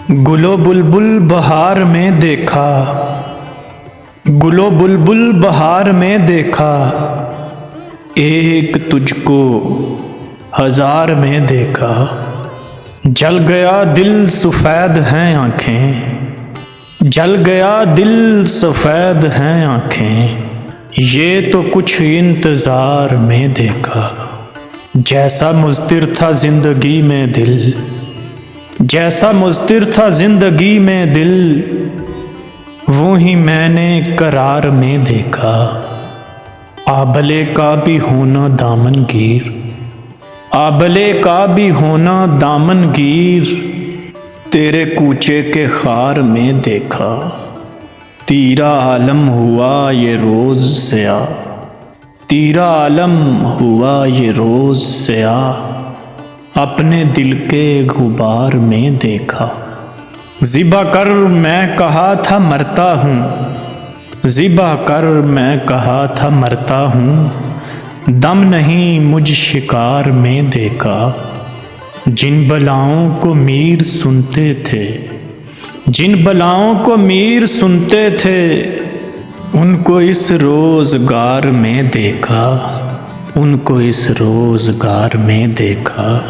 गुलो बुलबुल बहार में देखा, गुलो बुलबुल बहार में देखा, एक तुझको हजार में देखा। जल गया दिल सफ़ेद हैं आँखें, जल गया दिल सफ़ेद हैं आँखें, ये तो कुछ इंतज़ार में देखा। जैसा मुज़तिर था ज़िंदगी में दिल, जैसा मुज़तिर था ज़िंदगी में दिल, वो ही मैंने करार में देखा। आबले का भी होना दामनगीर, आबले का भी होना दामनगीर, तेरे कूचे के खार में देखा। तीरा आलम हुआ ये रोज़ ज़िया, तीरा आलम हुआ ये रोज़ ज़िया, अपने दिल के गुबार में देखा। ज़िबा कर मैं कहा था मरता हूँ, ज़िबा कर मैं कहा था मरता हूँ, दम नहीं मुझ शिकार में देखा। जिन बलाओं को मीर सुनते थे, जिन बलाओं को मीर सुनते थे, उनको इस रोज़गार में देखा, उनको इस रोज़गार में देखा।